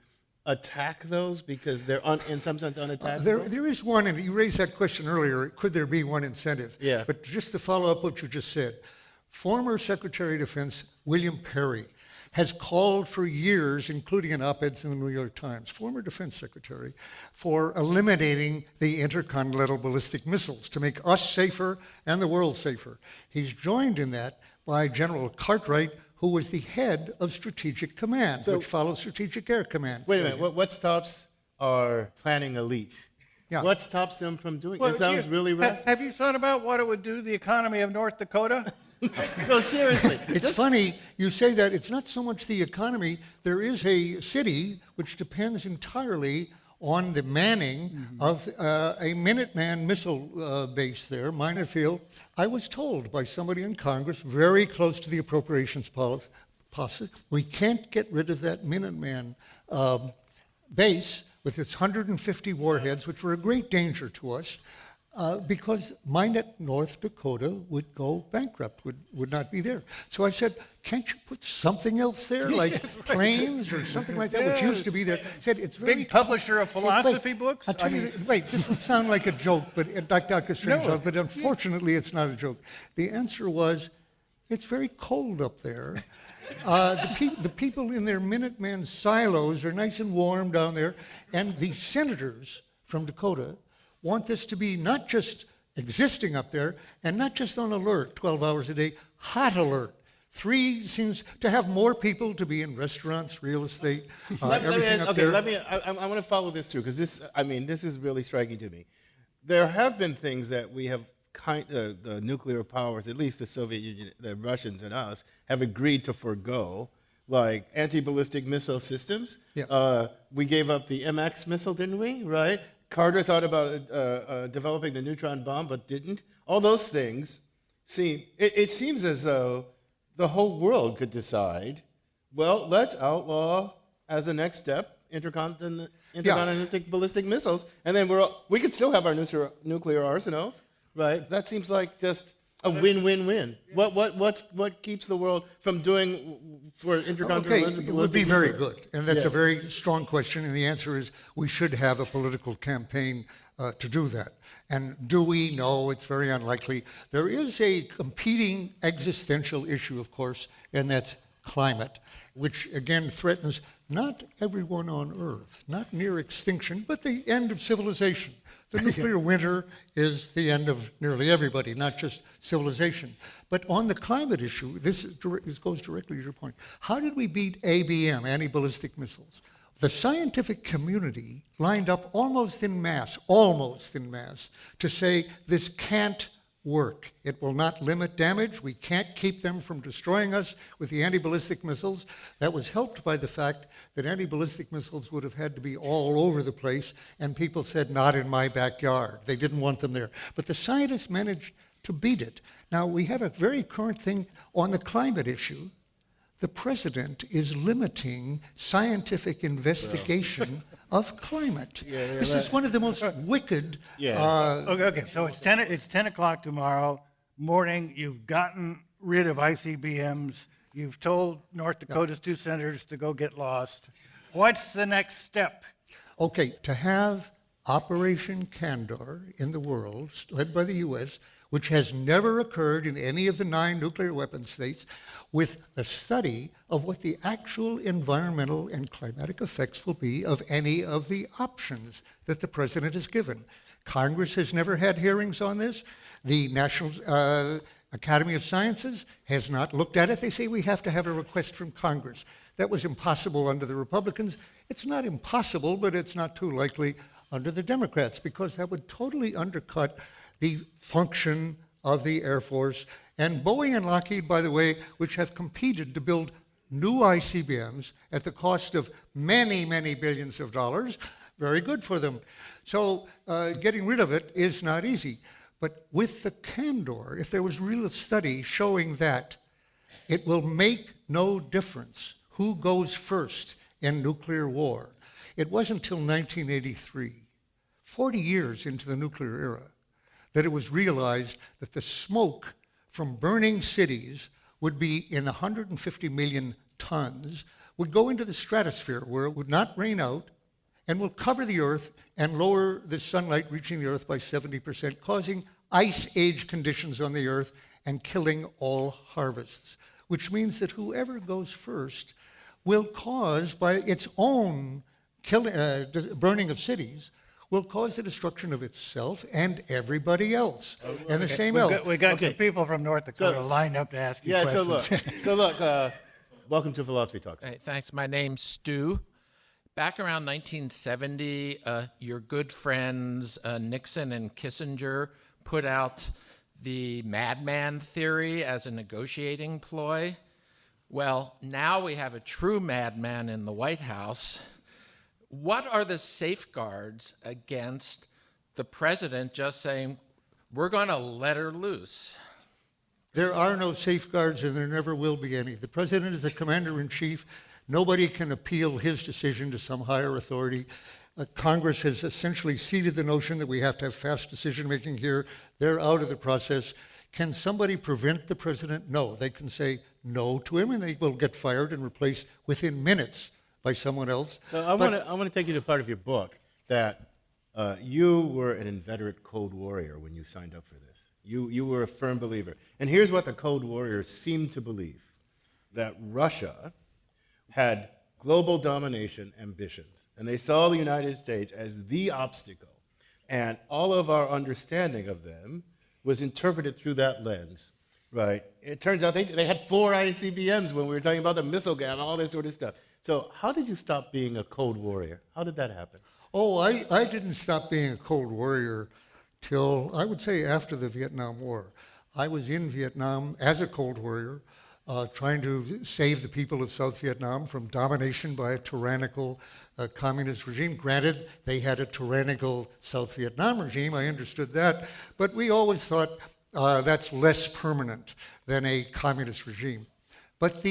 Speaker 4: attack those because they're in some sense unattackable?
Speaker 3: There is one, and you raised that question earlier, could there be one incentive?
Speaker 4: Yeah.
Speaker 3: But just to follow up what you just said, former Secretary of Defense William Perry has called for years, including in op-eds in the New York Times, former Defense Secretary, for eliminating the intercontinental ballistic missiles to make us safer and the world safer. He's joined in that by General Cartwright, who was the head of Strategic Command, which follows Strategic Air Command.
Speaker 4: Wait a minute. What stops our planning elite?
Speaker 3: Yeah.
Speaker 4: What stops them from doing it? It sounds really rough.
Speaker 1: Have you thought about what it would do to the economy of North Dakota?
Speaker 4: No, seriously.
Speaker 3: It's funny you say that. It's not so much the economy. There is a city which depends entirely on the manning of a Minuteman missile base there, Minor Field. I was told by somebody in Congress, very close to the appropriations policy, we can't get rid of that Minuteman base with its 150 warheads, which were a great danger to us, because Minot, North Dakota would go bankrupt, would not be there. So I said, can't you put something else there, like planes or something like that, which used to be there? I said, it's very
Speaker 1: big publisher of philosophy books?
Speaker 3: I'll tell you, this will sound like a joke, but Dr. Strangelove, but unfortunately it's not a joke. The answer was, it's very cold up there. The people in their Minuteman silos are nice and warm down there, and the senators from Dakota want this to be not just existing up there and not just on alert 12 hours a day, hot alert. 3 seems to have more people to be in restaurants, real estate, everything up there.
Speaker 4: I want to follow this through because this is really striking to me. There have been things that we have the nuclear powers, at least the Soviet Union, the Russians and us, have agreed to forego, like anti-ballistic missile systems.
Speaker 3: Yeah.
Speaker 4: We gave up the MX missile, didn't we? Right? Carter thought about developing the neutron bomb, but didn't. All those things it seems as though the whole world could decide, well, let's outlaw as a next step intercontinental ballistic missiles, and then we could still have our nuclear arsenals, right? That seems like just a win-win-win. What keeps the world from doing for intercontinental ballistic
Speaker 3: it would be
Speaker 4: missiles?
Speaker 3: very good, and that's a very strong question, and the answer is we should have a political campaign to do that. And do we? No, it's very unlikely. There is a competing existential issue, of course, and that's climate, which again threatens not everyone on Earth, not near extinction, but the end of civilization. The nuclear winter is the end of nearly everybody, not just civilization. But on the climate issue, this goes directly to your point. How did we beat ABM, anti-ballistic missiles? The scientific community lined up almost in mass, to say this can't work. It will not limit damage. We can't keep them from destroying us with the anti-ballistic missiles. That was helped by the fact that anti-ballistic missiles would have had to be all over the place, and people said, not in my backyard. They didn't want them there. But the scientists managed to beat it. Now, we have a very current thing on the climate issue. The president is limiting scientific investigation of climate. This is one of the most wicked.
Speaker 1: Okay. So it's 10 o'clock tomorrow morning. You've gotten rid of ICBMs. You've told North Dakota's 2 senators to go get lost. What's the next step?
Speaker 3: Okay, to have Operation Candor in the world, led by the U.S., which has never occurred in any of the 9 nuclear weapon states, with a study of what the actual environmental and climatic effects will be of any of the options that the president has given. Congress has never had hearings on this. The National Academy of Sciences has not looked at it. They say we have to have a request from Congress. That was impossible under the Republicans. It's not impossible, but it's not too likely under the Democrats, because that would totally undercut the function of the Air Force. And Boeing and Lockheed, by the way, which have competed to build new ICBMs at the cost of many, many billions of dollars, very good for them. So getting rid of it is not easy. But with the Candor, if there was real study showing that it will make no difference who goes first in nuclear war. It wasn't until 1983, 40 years into the nuclear era, that it was realized that the smoke from burning cities would be in 150 million tons, would go into the stratosphere where it would not rain out, and will cover the Earth and lower the sunlight reaching the Earth by 70%, causing ice age conditions on the Earth and killing all harvests, which means that whoever goes first will cause, by its own burning of cities, will cause the destruction of itself and everybody else. And the same else.
Speaker 1: We got some people from North Dakota lined up to ask you questions.
Speaker 4: So look, welcome to Philosophy Talks.
Speaker 14: Hey, thanks. My name's Stu. Back around 1970, your good friends Nixon and Kissinger put out the madman theory as a negotiating ploy. Well, now we have a true madman in the White House. What are the safeguards against the president just saying, we're going to let her loose?
Speaker 3: There are no safeguards, and there never will be any. The president is the commander-in-chief. Nobody can appeal his decision to some higher authority. Congress has essentially ceded the notion that we have to have fast decision-making here. They're out of the process. Can somebody prevent the president? No. They can say no to him, and they will get fired and replaced within minutes by someone else.
Speaker 4: So I want to take you to part of your book that you were an inveterate Cold Warrior when you signed up for this. You were a firm believer. And here's what the Cold Warriors seemed to believe, that Russia had global domination ambitions, and they saw the United States as the obstacle. And all of our understanding of them was interpreted through that lens, right? It turns out they had 4 ICBMs when we were talking about the missile gap and all this sort of stuff. So how did you stop being a Cold Warrior? How did that happen?
Speaker 3: Oh, I didn't stop being a Cold Warrior till, I would say, after the Vietnam War. I was in Vietnam as a Cold Warrior, trying to save the people of South Vietnam from domination by a tyrannical communist regime. Granted, they had a tyrannical South Vietnam regime, I understood that, but we always thought that's less permanent than a communist regime. But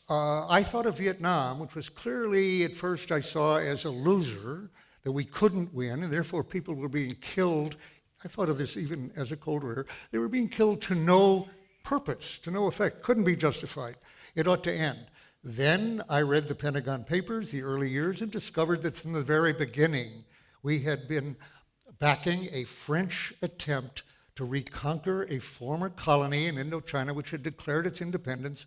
Speaker 3: I thought of Vietnam, which was clearly at first I saw as a loser, that we couldn't win, and therefore people were being killed. I thought of this even as a Cold Warrior. They were being killed to no purpose, to no effect, couldn't be justified. It ought to end. Then I read the Pentagon Papers, the early years, and discovered that from the very beginning we had been backing a French attempt to reconquer a former colony in Indochina which had declared its independence.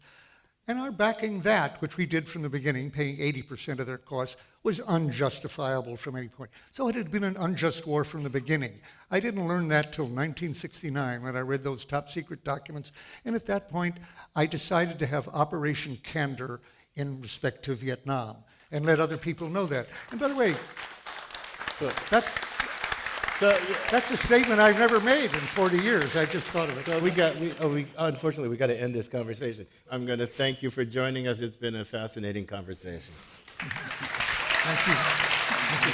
Speaker 3: And our backing that, which we did from the beginning, paying 80% of their costs, was unjustifiable from any point. So it had been an unjust war from the beginning. I didn't learn that till 1969 when I read those top secret documents. And at that point, I decided to have Operation Candor in respect to Vietnam and let other people know that. And by the way, that's a statement I've never made in 40 years. I just thought of it.
Speaker 4: So unfortunately, we got to end this conversation. I'm going to thank you for joining us. It's been a fascinating conversation.
Speaker 3: Thank you. Thank you.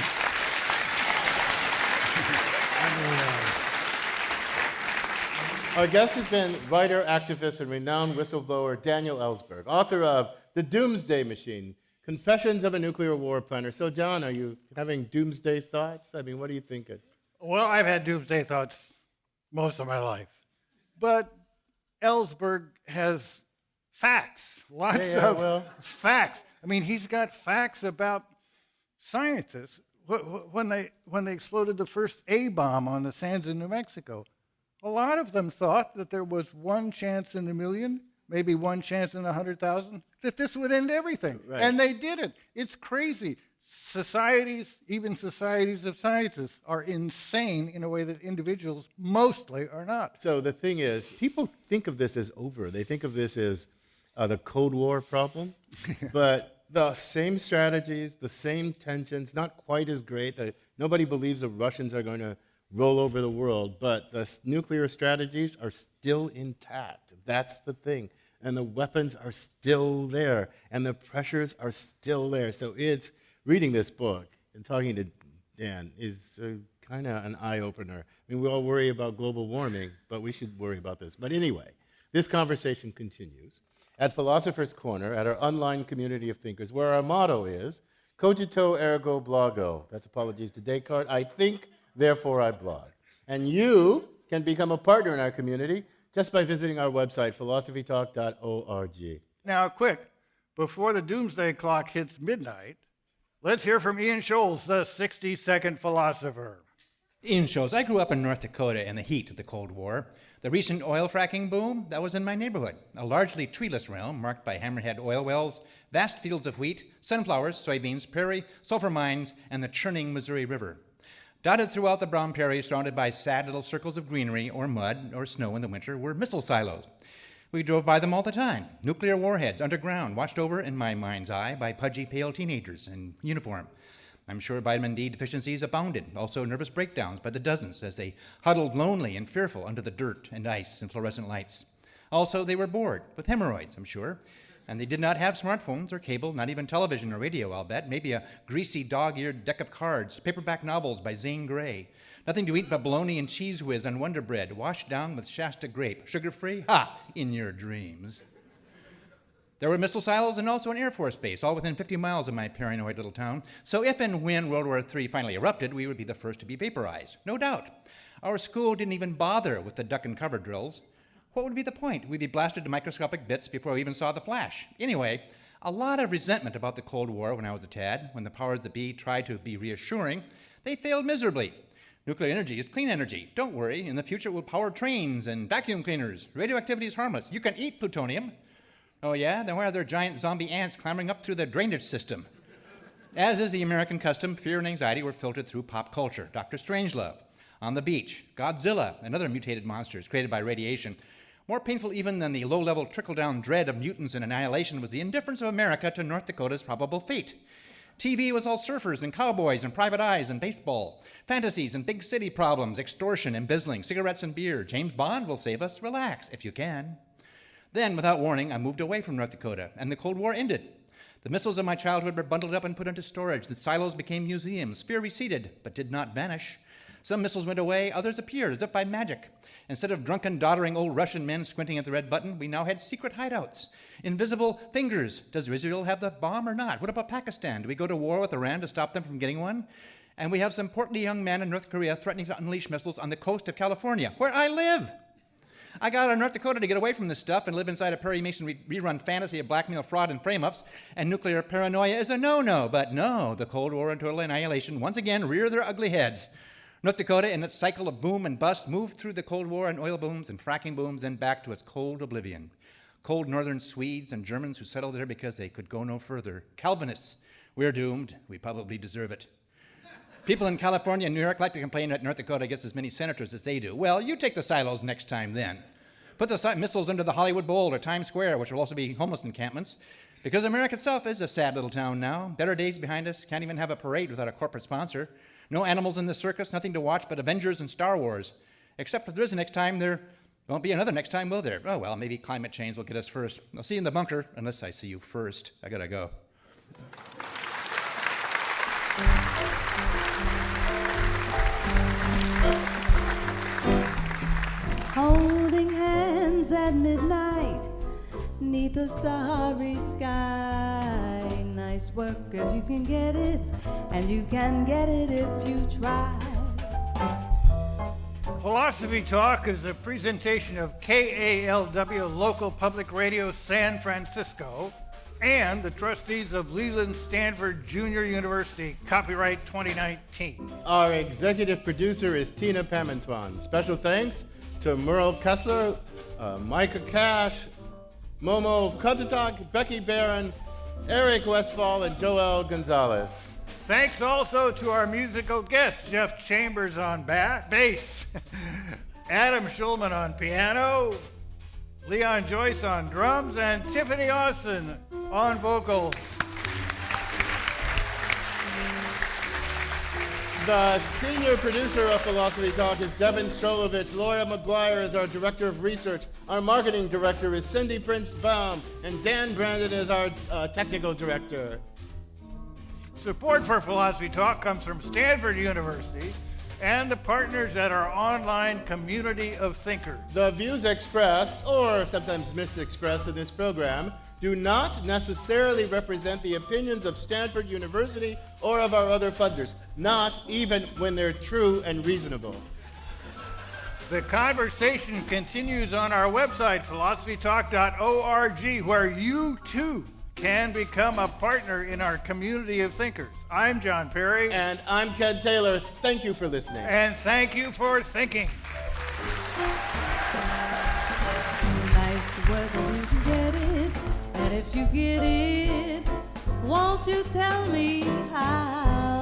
Speaker 4: Our guest has been writer, activist, and renowned whistleblower Daniel Ellsberg, author of The Doomsday Machine, Confessions of a Nuclear War Planner. So, John, are you having doomsday thoughts? I mean, what are you thinking?
Speaker 1: Well, I've had doomsday thoughts most of my life. But Ellsberg has facts, lots of facts. I mean, he's got facts about scientists. When they exploded the first A-bomb on the sands in New Mexico, a lot of them thought that there was one chance in a million, maybe one chance in 100,000, that this would end everything.
Speaker 4: Right.
Speaker 1: And they did it. It's crazy. Societies, even societies of scientists, are insane in a way that individuals mostly are not.
Speaker 4: So the thing is, people think of this as over. They think of this as the Cold War problem, but the same strategies, the same tensions, not quite as great. Nobody believes the Russians are going to roll over the world, but the nuclear strategies are still intact. That's the thing. And the weapons are still there, and the pressures are still there. So it's reading this book and talking to Dan is kind of an eye-opener. I mean, we all worry about global warming, but we should worry about this. But anyway, this conversation continues at Philosopher's Corner, at our online community of thinkers, where our motto is, cogito ergo blogo. That's apologies to Descartes. I think, therefore I blog. And you can become a partner in our community just by visiting our website, philosophytalk.org.
Speaker 1: Now, quick, before the doomsday clock hits midnight, let's hear from Ian Scholes, the 60-second philosopher.
Speaker 15: Ian Scholes. I grew up in North Dakota in the heat of the Cold War. The recent oil fracking boom, that was in my neighborhood, a largely treeless realm marked by hammerhead oil wells, vast fields of wheat, sunflowers, soybeans, prairie, sulfur mines, and the churning Missouri River. Dotted throughout the brown prairie, surrounded by sad little circles of greenery or mud or snow in the winter, were missile silos. We drove by them all the time. Nuclear warheads underground, watched over in my mind's eye by pudgy, pale teenagers in uniform. I'm sure vitamin D deficiencies abounded, also nervous breakdowns by the dozens as they huddled lonely and fearful under the dirt and ice and fluorescent lights. Also, they were bored, with hemorrhoids, I'm sure, and they did not have smartphones or cable, not even television or radio, I'll bet. Maybe a greasy, dog-eared deck of cards, paperback novels by Zane Grey. Nothing to eat but bologna and cheese whiz on Wonder Bread, washed down with Shasta grape. Sugar-free? Ha! In your dreams. There were missile silos and also an Air Force base, all within 50 miles of my paranoid little town. So if and when World War III finally erupted, we would be the first to be vaporized. No doubt. Our school didn't even bother with the duck and cover drills. What would be the point? We'd be blasted to microscopic bits before we even saw the flash. Anyway, a lot of resentment about the Cold War when I was a tad. When the powers that be tried to be reassuring, they failed miserably. Nuclear energy is clean energy. Don't worry. In the future, it will power trains and vacuum cleaners. Radioactivity is harmless. You can eat plutonium. Oh, yeah? Then why are there giant zombie ants clambering up through the drainage system? As is the American custom, fear and anxiety were filtered through pop culture. Dr. Strangelove, On the Beach, Godzilla, and other mutated monsters created by radiation. More painful even than the low-level trickle-down dread of mutants and annihilation was the indifference of America to North Dakota's probable fate. TV was all surfers and cowboys and private eyes and baseball. Fantasies and big city problems, extortion, embezzling, cigarettes and beer. James Bond will save us. Relax, if you can. Then, without warning, I moved away from North Dakota, and the Cold War ended. The missiles of my childhood were bundled up and put into storage. The silos became museums. Fear receded, but did not vanish. Some missiles went away, others appeared, as if by magic. Instead of drunken, doddering old Russian men squinting at the red button, we now had secret hideouts. Invisible fingers. Does Israel have the bomb or not? What about Pakistan? Do we go to war with Iran to stop them from getting one? And we have some portly young man in North Korea threatening to unleash missiles on the coast of California, where I live. I got out of North Dakota to get away from this stuff and live inside a Perry Mason rerun fantasy of blackmail, fraud, and frame-ups, and nuclear paranoia is a no-no. But no, the Cold War and total annihilation once again rear their ugly heads. North Dakota, in its cycle of boom and bust, moved through the Cold War and oil booms and fracking booms and back to its cold oblivion. Cold northern Swedes and Germans who settled there because they could go no further. Calvinists, we're doomed. We probably deserve it. People in California and New York like to complain that North Dakota gets as many senators as they do. Well, you take the silos next time then. Put the missiles under the Hollywood Bowl or Times Square, which will also be homeless encampments. Because America itself is a sad little town now. Better days behind us. Can't even have a parade without a corporate sponsor. No animals in the circus, nothing to watch but Avengers and Star Wars. Except if there is a next time, there won't be another next time, will there? Oh, well, maybe climate change will get us first. I'll see you in the bunker, unless I see you first. I gotta go.
Speaker 6: Holding at midnight, 'neath the starry sky. Nice work if you can get it, and you can get it if you try.
Speaker 1: Philosophy Talk is a presentation of KALW Local Public Radio San Francisco and the trustees of Leland Stanford Junior University, copyright 2019.
Speaker 4: Our executive producer is Tina Pamantuan. Special thanks to Merle Kessler, Micah Cash, Momo Kutatak, Becky Barron, Eric Westfall, and Joel Gonzalez.
Speaker 1: Thanks also to our musical guest, Jeff Chambers on bass, Adam Schulman on piano, Leon Joyce on drums, and Tiffany Austin on vocals.
Speaker 4: The senior producer of Philosophy Talk is Devin Strolovich. Laura McGuire is our director of research. Our marketing director is Cindy Prince-Baum, and Dan Brandon is our technical director.
Speaker 1: Support for Philosophy Talk comes from Stanford University and the partners at our online community of thinkers.
Speaker 4: The views expressed, or sometimes misexpressed in this program, do not necessarily represent the opinions of Stanford University or of our other funders, not even when they're true and reasonable.
Speaker 1: The conversation continues on our website, philosophytalk.org, where you too can become a partner in our community of thinkers. I'm John Perry.
Speaker 4: And I'm Ken Taylor. Thank you for listening.
Speaker 1: And thank you for thinking.
Speaker 6: Nice work if you can get it, and if you get it, won't you tell me how?